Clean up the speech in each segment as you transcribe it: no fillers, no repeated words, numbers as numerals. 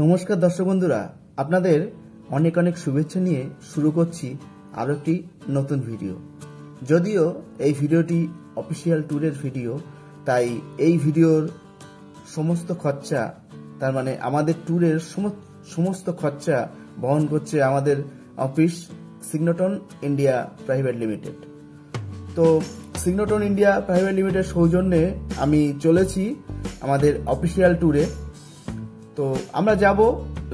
নমস্কার দর্শক বন্ধুরা, আপনাদের অনেক অনেক শুভেচ্ছা নিয়ে শুরু করছি আরও একটি নতুন ভিডিও। যদিও এই ভিডিওটি অফিসিয়াল ট্যুরের ভিডিও, তাই এই ভিডিওর সমস্ত খরচা, তার মানে আমাদের ট্যুরের সমস্ত খরচা বহন করছে আমাদের অফিস সিগনোটন ইন্ডিয়া প্রাইভেট লিমিটেড। তো সিগনোটন ইন্ডিয়া প্রাইভেট লিমিটেড সৌজন্যে আমি চলেছি আমাদের অফিসিয়াল ট্যুরে। তো আমরা যাব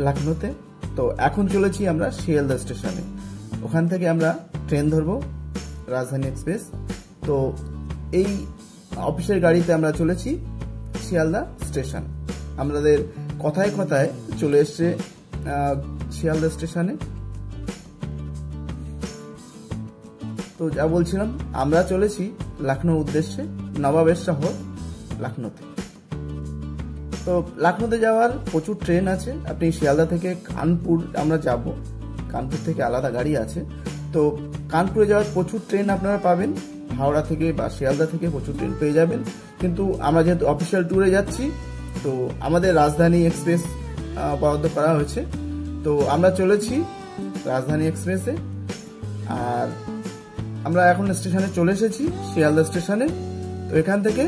লখনৌতে। তো এখন চলেছি আমরা শিয়ালদা স্টেশনে, ওখান থেকে আমরা ট্রেন ধরবো রাজধানী এক্সপ্রেস। তো এই অফিসের গাড়িতে আমরা চলেছি শিয়ালদা স্টেশন। আমাদের কথায় কথায় চলে এসছে শিয়ালদা স্টেশনে। তো যা বলছিলাম, আমরা চলেছি লখনৌ উদ্দেশ্যে, নবাবের শহর লখনৌতে। তো লখনৌতে যাওয়ার প্রচুর ট্রেন আছে। আপনি শিয়ালদা থেকে কানপুর আমরা যাব, কানপুর থেকে আলাদা গাড়ি আছে। তো কানপুরে যাওয়ার প্রচুর ট্রেন আপনারা পাবেন, হাওড়া থেকে বা শিয়ালদা থেকে প্রচুর ট্রেন পেয়ে যাবেন। কিন্তু আমরা যেহেতু অফিসিয়াল ট্যুরে যাচ্ছি, তো আমাদের রাজধানী এক্সপ্রেস বরাদ্দ করা হয়েছে। তো আমরা চলেছি রাজধানী এক্সপ্রেসে। আর আমরা এখন স্টেশনে চলে এসেছি, শিয়ালদা স্টেশনে। তো এখান থেকে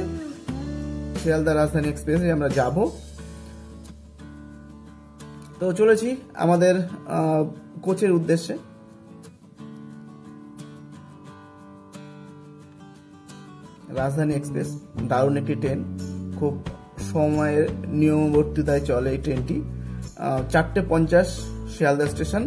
শিয়ালদা রাজধানী এক্সপ্রেসে আমরা যাব। তো চলেছি আমাদের কোচের উদ্দেশ্যে। রাজধানী এক্সপ্রেস দারুণ একটি ট্রেন, খুব সময়ের নিয়মবর্তিতায় চলে এই ট্রেনটি। 4:50 শিয়ালদা স্টেশন।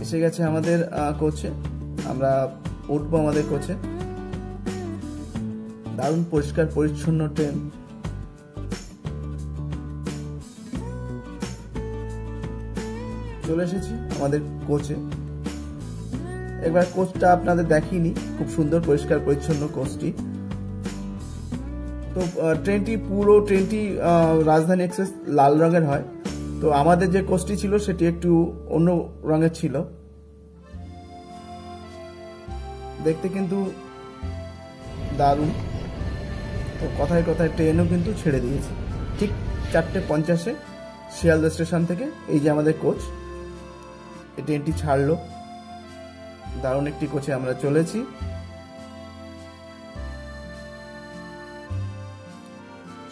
এসে গেছে আমাদের কোচে, আমরা উঠবো আমাদের কোচে। দারুণ পরিষ্কার পরিচ্ছন্ন ট্রেন। চলে এসেছি আমাদের কোচে। একবার কোচটা আপনাদের দেখিনি, খুব সুন্দর পরিষ্কার পরিচ্ছন্ন কোচটি। তো পুরো ট্রেনটি রাজধানী এক্সপ্রেস লাল রঙের হয়। তো আমাদের যে কোচটি ছিল সেটি একটু অন্য রঙের ছিল। দেখতে কিন্তু দারুণ। তো কথায় কথায় ট্রেনও কিন্তু ছেড়ে দিয়েছে। ঠিক 4:50 শিয়ালদা স্টেশন থেকে এই যে আমাদের কোচ, এই ট্রেনটি ছাড়লো। দারুণ একটি কোচে আমরা চলেছি।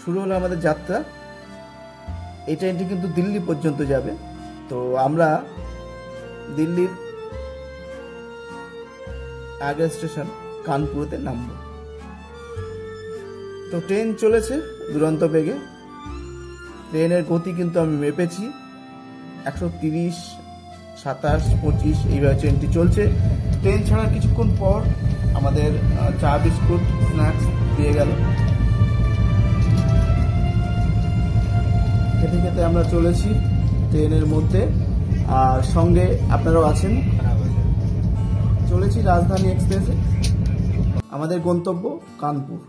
শুরু হলো আমাদের যাত্রা। এই ট্রেনটি কিন্তু দিল্লি পর্যন্ত যাবে। তো আমরা দিল্লির আগের স্টেশন কানপুরতে নামব। তো ট্রেন চলেছে দুরন্ত বেগে। ট্রেনের গতি কিন্তু আমি মেপেছি, 130, 27, 25 এইভাবে ট্রেনটি চলছে। ট্রেন ছাড়ার কিছুক্ষণ পর আমাদের চা বিস্কুট স্ন্যাক্স দিয়ে গেল। খেতে খেতে আমরা চলেছি ট্রেনের মধ্যে, আর সঙ্গে আপনারাও আছেন। চলেছি রাজধানী এক্সপ্রেসে। আমাদের গন্তব্য কানপুর।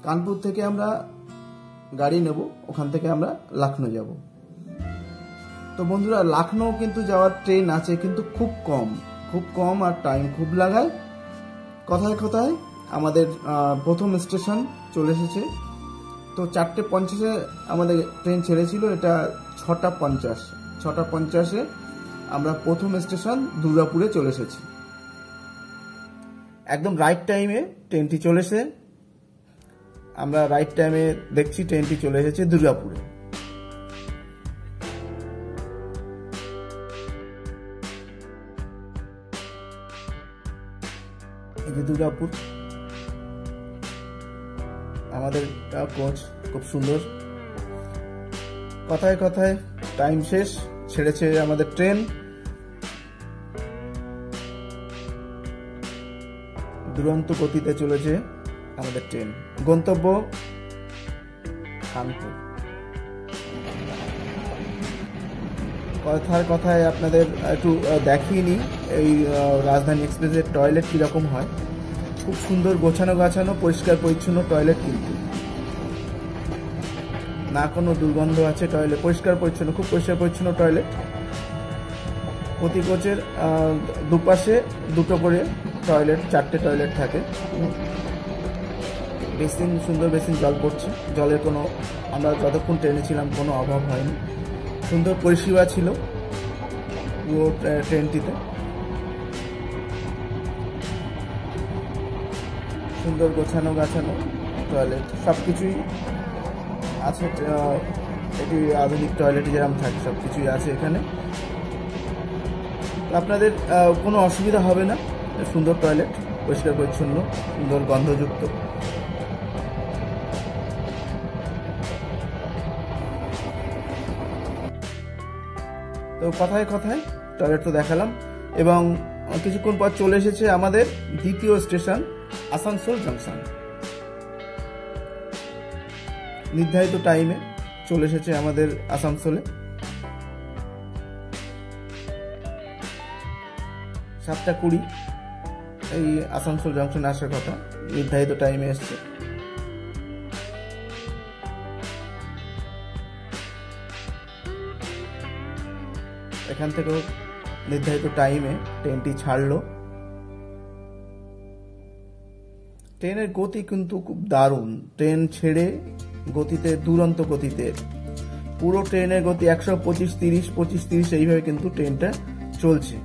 কানপুর থেকে আমরা গাড়ি নেব, ওখান থেকে আমরা লখনৌ যাব। তো বন্ধুরা, লখনৌ কিন্তু যাওয়ার ট্রেন আছে, কিন্তু খুব কম আর টাইম খুব লাগায়। কথায় কথায় আমাদের প্রথম স্টেশন চলে এসেছে। তো 4:50 আমাদের ট্রেন ছেড়েছিল, এটা 6:50 আমরা প্রথম স্টেশন দুর্গাপুরে চলে এসেছি। একদম রাইট টাইমে ট্রেনটি চলেছে। আমরা রাইট টাইমে দেখছি ট্রেনটি চলে এসেছে দুর্গাপুরে। এই যে দুর্গাপুর আমাদের কোচ, খুব সুন্দর। কথায় কথায় টাইম শেষ, ছেড়েছে আমাদের ট্রেন। দুরন্ত গতিতে চলেছে আমাদের ট্রেন। গন্তব্য কানপুর। কথার কথায় আপনাদের একটু দেখিয়ে নিই এই রাজধানী এক্সপ্রেসের টয়লেট কিরকম হয়। খুব সুন্দর গোছানো গাছানো পরিষ্কার পরিচ্ছন্ন টয়লেট, কিন্তু না কোনো দুর্গন্ধ আছে। টয়লেট পরিষ্কার পরিচ্ছন্ন, খুব পরিষ্কার পরিচ্ছন্ন টয়লেট। প্রতি কোচের দুপাশে দুটো করে টয়লেট, 4টে টয়লেট থাকে। বেসিন, সুন্দর বেসিন, জল পড়ছে, জলের কোনো, আমরা যতক্ষণ ট্রেনে ছিলাম কোনো অভাব হয়নি। সুন্দর পরিষেবা ছিল পুরো ট্রেনটিতে। সুন্দর গোছানো গাছানো টয়লেট, সব কিছুই আছে। এটি আধুনিক টয়লেটে যেরকম থাকে সব কিছুই আছে এখানে। আপনাদের কোনো অসুবিধা হবে না। সুন্দর টয়লেট, পরিষ্কার পরিচ্ছন্ন, সুন্দর গন্ধযুক্ত। তো কথায় কথায় টয়লেট তো দেখালাম, এবং কিছুক্ষণ পর চলে এসেছে আমাদের দ্বিতীয় স্টেশন আসানসোল জংশন। নির্ধারিত টাইমে চলে এসেছে আমাদের আসানসোলে। 7:20 এই আসানসোল জংশনে আসার কথা, নির্ধারিত টাইমে এসছে। এখান থেকেও নির্ধারিত টাইমে ট্রেনটি ছাড়লো। ট্রেনের গতি কিন্তু খুব দারুণ। ট্রেন ছেড়ে গতিতে, দুরন্ত গতিতে, পুরো ট্রেনের গতি 125, 30, 25, 30 এইভাবে কিন্তু ট্রেনটা চলছে।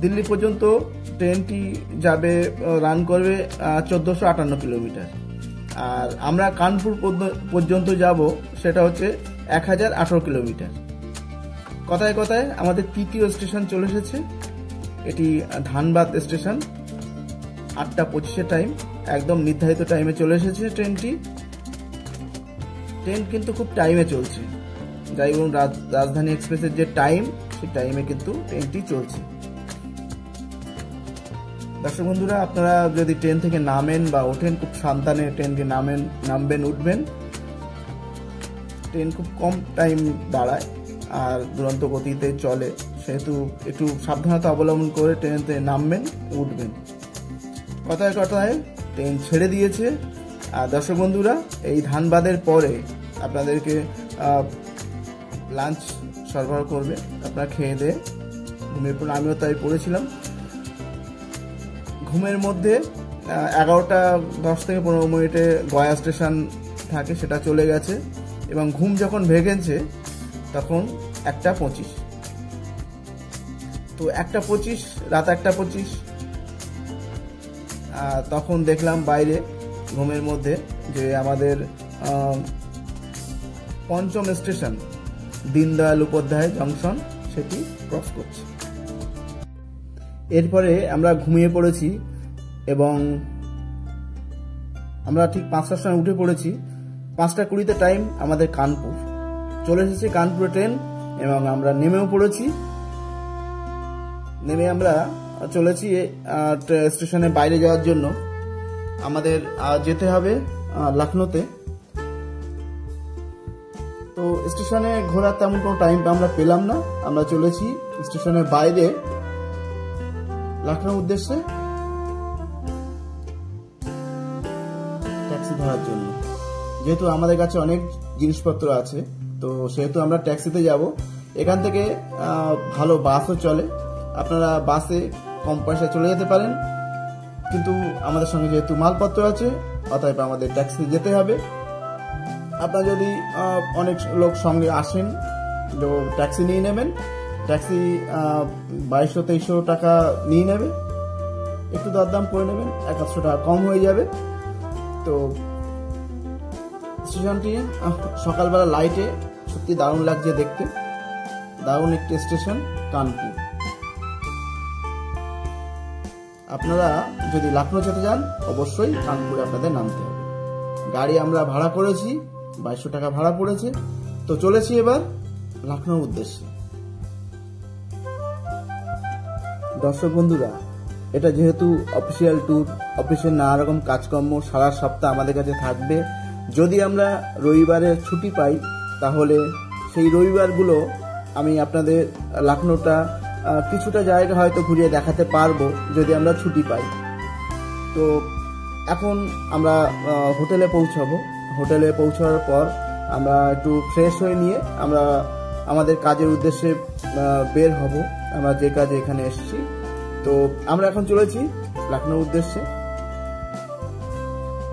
দিল্লি পর্যন্ত ট্রেনটি যাবে, রান করবে 1458 কিলোমিটার। আর আমরা কানপুর পর্যন্ত যাব, সেটা হচ্ছে 1018 কিলোমিটার। কথায় কথায় আমাদের তৃতীয় স্টেশন চলে এসেছে। এটি ধানবাদ স্টেশন। 8:25 টাইম, একদম নির্ধারিত টাইমে চলে এসেছে ট্রেনটি। ট্রেন কিন্তু খুব টাইমে চলছে। যাই বলুন, রাজধানী এক্সপ্রেসের যে টাইম, সেই টাইমে কিন্তু ট্রেনটি চলছে। দর্শক বন্ধুরা, আপনারা যদি ট্রেন থেকে নামেন বা ওঠেন, খুব সাবধানে ট্রেনকে নামবেন, উঠবেন। ট্রেন খুব কম টাইম দাঁড়ায় আর দুরন্ত গতিতে চলে, সেহেতু একটু সাবধানতা অবলম্বন করে ট্রেনেতে নামবেন, উঠবেন। কথায় কথায় ট্রেন ছেড়ে দিয়েছে। আর দর্শক বন্ধুরা, এই ধানবাদের পরে আপনাদেরকে লাঞ্চ সরবরাহ করবে। আপনারা খেয়ে দিয়ে ঘুমিয়ে পড়ুন। আমিও তাই পড়েছিলাম। ঘুমের মধ্যে 11:10 থেকে 15 মিনিটে গয়া স্টেশন থাকে, সেটা চলে গেছে। এবং ঘুম যখন ভেঙেছে তখন 1:25। তো 1:25, রাত 1:25, তখন দেখলাম বাইরে ঘুমের মধ্যে যে আমাদের পঞ্চম স্টেশন দীনদয়াল উপাধ্যায় জংশন, সেটি ক্রস করছে। এরপরে আমরা ঘুমিয়ে পড়েছি এবং আমরা ঠিক 5টার সময় উঠে পড়েছি। 5:20 টাইম আমাদের কানপুর চলে এসেছে, কানপুরে ট্রেন, এবং আমরা নেমেও পড়েছি। নেমে আমরা চলেছি স্টেশনের বাইরে যাওয়ার জন্য। আমাদের যেতে হবে লখনৌতে। তো স্টেশনে ঘোরার তেমন কোনো টাইম আমরা পেলাম না। আমরা চলেছি স্টেশনের বাইরে লখনৌ উদ্দেশ্যে ট্যাক্সি ধরার জন্য। যেহেতু আমাদের কাছে অনেক জিনিসপত্র আছে, তো সেহেতু আমরা ট্যাক্সিতে যাব। এখান থেকে ভালো বাসও চলে, আপনারা বাসে কম পয়সায় চলে যেতে পারেন। কিন্তু আমাদের সঙ্গে যেহেতু মালপত্র আছে, অতএব আমাদের ট্যাক্সিতে যেতে হবে। আপনারা যদি অনেক লোক সঙ্গে আসেন, তো ট্যাক্সি নিয়ে নেবেন। ট্যাক্সি 2200-2300 টাকা নিয়ে নেবে। একটু দরদাম করে নেবেন, 100 টাকা কম হয়ে যাবে। তো স্টেশনটি সকালবেলা লাইটে সত্যি দারুণ লাগছে দেখতে। দারুণ একটি স্টেশন কানপুর। আপনারা যদি লখনৌ যেতে যান, অবশ্যই কানপুরে আপনাদের নামতে হবে। গাড়ি আমরা ভাড়া করেছি, 2200 টাকা ভাড়া পড়েছে। তো চলেছি এবার লখনৌ উদ্দেশ্যে। দর্শক বন্ধুরা, এটা যেহেতু অফিসিয়াল ট্যুর, অফিসের নানা রকম কাজকর্ম সারা সপ্তাহ আমাদের কাছে থাকবে। যদি আমরা রবিবারে ছুটি পাই, তাহলে সেই রবিবারগুলো আমি আপনাদের লখনৌটা কিছুটা জায়গা হয়তো ঘুরিয়ে দেখাতে পারবো, যদি আমরা ছুটি পাই। তো এখন আমরা হোটেলে পৌঁছাবো। হোটেলে পৌঁছানোর পর আমরা একটু ফ্রেশ হয়ে নিয়ে আমরা আমাদের কাজের উদ্দেশ্যে বের হব। আমরা যে কাজে এখানে এসেছি। তো আমরা এখন চলেছি লখনৌ উদ্দেশ্যে।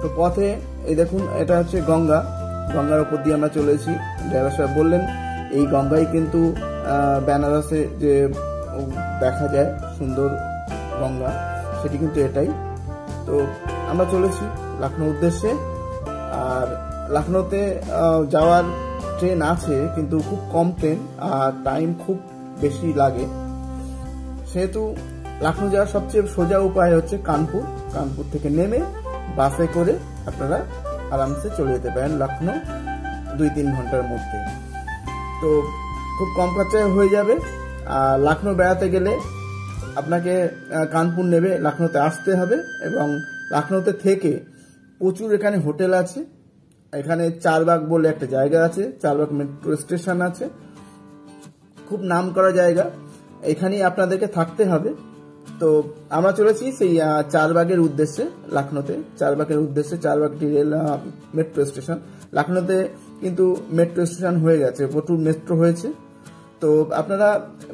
তো পথে এই দেখুন, এটা হচ্ছে গঙ্গার উপর দিয়ে আমরা চলেছি। ড্রাইভার সাহেব বললেন এই গঙ্গাই কিন্তু বেনারসে যে দেখা যায় সুন্দর গঙ্গা, সেটি কিন্তু এটাই। তো আমরা চলেছি লখনৌ উদ্দেশ্যে। আর লখনৌতে যাওয়ার ট্রেন আছে, কিন্তু খুব কম ট্রেন আর টাইম খুব বেশি লাগে। সেহেতু লখনৌ যাওয়ার সবচেয়ে সোজা উপায় হচ্ছে কানপুর থেকে নেমে বাসে করে আপনারা আরামসে চলে যেতে পারেন লখনৌ 2-3 ঘন্টার মধ্যে। তো খুব কম খরচায় হয়ে যাবে। আর লখনৌ বেড়াতে গেলে আপনাকে কানপুর নেবে লখনৌতে আসতে হবে, এবং লখনৌতে থেকে প্রচুর এখানে হোটেল আছে। এখানে চারবাগ বলে একটা জায়গা আছে, চারবাগ মেট্রো স্টেশন আছে, খুব নাম করা জায়গা, এখানেই আপনাদেরকে থাকতে হবে। তো আমরা চলেছি সেই চারবাগের উদ্দেশ্যে লখনৌতে। চারবাগটি রেল মেট্রো স্টেশন। লখনৌতে কিন্তু মেট্রো স্টেশন হয়ে গেছে, প্রচুর মেট্রো হয়েছে। তো আপনারা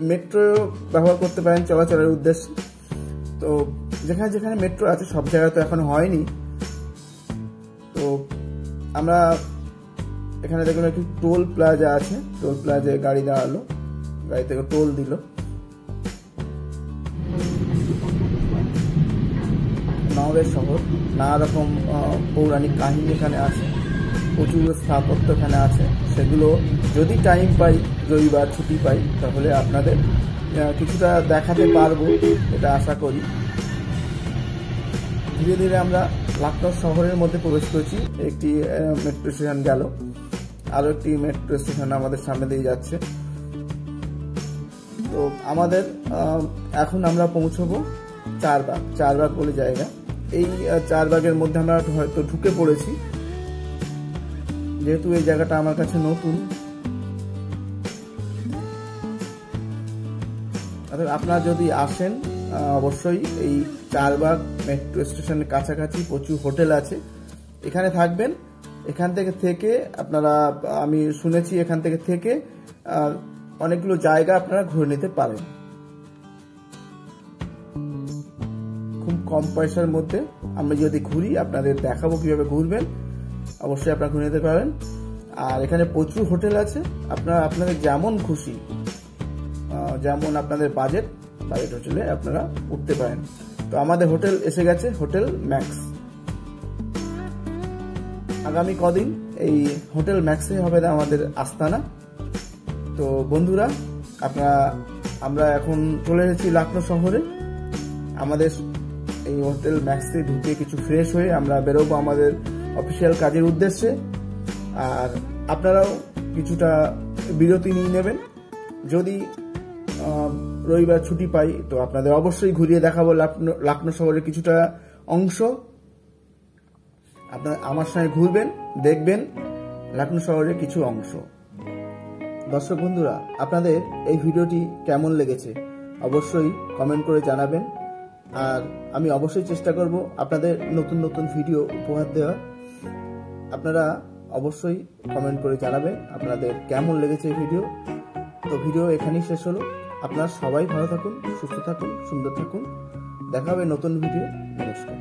মেট্রো ব্যবহার করতে পারেন চলাচলের উদ্দেশ্যে। তো যেখানে যেখানে মেট্রো আছে সব জায়গায় তো এখন হয়নি। তো আমরা এখানে দেখুন একটি টোল প্লাজা আছে, টোল প্লাজায় গাড়ি দাঁড়ালো, গাড়ি থেকে টোল দিল। নওগাঁ শহর, নানা রকম পৌরাণিক কাহিনী এখানে আছে, প্রচুর স্থাপত্য এখানে আছে। সেগুলো যদি টাইম পাই, রবিবার ছুটি পাই, তাহলে আপনাদের কিছুটা দেখাতে পারবো, এটা আশা করি। ধীরে ধীরে আমরা লখনৌ শহরের মধ্যে প্রবেশ করেছি। একটি মেট্রো স্টেশন গেল, আরো একটি মেট্রো স্টেশন আমাদের সামনে দিয়ে যাচ্ছে। তো আমাদের এখন আমরা পৌঁছবো চারবাগ বলে জায়গা। এই চারবাগের মধ্যে আমরা হয়তো ঢুকে পড়েছি, যেহেতু এই জায়গাটা আমার কাছে নতুন। আপনারা যদি আসেন অবশ্যই এই চারবাগ মেট্রো স্টেশনের কাছাকাছি প্রচুর হোটেল আছে, এখানে থাকবেন। এখান থেকে আপনারা, আমি শুনেছি এখান থেকে অনেকগুলো জায়গা আপনারা ঘুরে নিতে পারেন খুব কম পয়সার মধ্যে। আমরা যদি ঘুরি আপনাদের দেখাবো কিভাবে ঘুরবেন, অবশ্যই আপনারা ঘুরে নিতে পারেন। আর এখানে প্রচুর হোটেল আছে, আপনাদের যেমন খুশি, যেমন আপনাদের বাজেট হোটেলে আপনারা উঠতে পারেন। তো আমাদের হোটেল এসে গেছে, হোটেল ম্যাক্স। আগামী কদিন এই হোটেল ম্যাক্সে হবে আমাদের আস্তানা। তো বন্ধুরা, আমরা এখন চলে এসেছি লখনৌ শহরে। আমাদের এই হোটেল ম্যাক্সে ঢুকে কিছু ফ্রেশ হয়ে আমরা বেরোবো আমাদের অফিসিয়াল কাজের উদ্দেশ্যে। আর আপনারাও কিছুটা বিরতি নিয়ে নেবেন। যদি রবিবার ছুটি পাই তো আপনাদের অবশ্যই ঘুরিয়ে দেখাবো লখনৌ শহরের কিছুটা অংশ। আপনারা আমার সঙ্গে ঘুরবেন, দেখবেন লখনৌ শহরের কিছু অংশ। দর্শক বন্ধুরা, আপনাদের এই ভিডিওটি কেমন লেগেছে অবশ্যই কমেন্ট করে জানাবেন। আর আমি অবশ্যই চেষ্টা করব আপনাদের নতুন নতুন ভিডিও উপহার দেওয়ার। আপনারা অবশ্যই কমেন্ট করে জানাবেন আপনাদের কেমন লেগেছে এই ভিডিও। তো ভিডিও এখানেই শেষ হলো। আপনারা সবাই ভালো থাকুন, সুস্থ থাকুন, সুন্দর থাকুন। দেখা হবে নতুন ভিডিও। নমস্কার।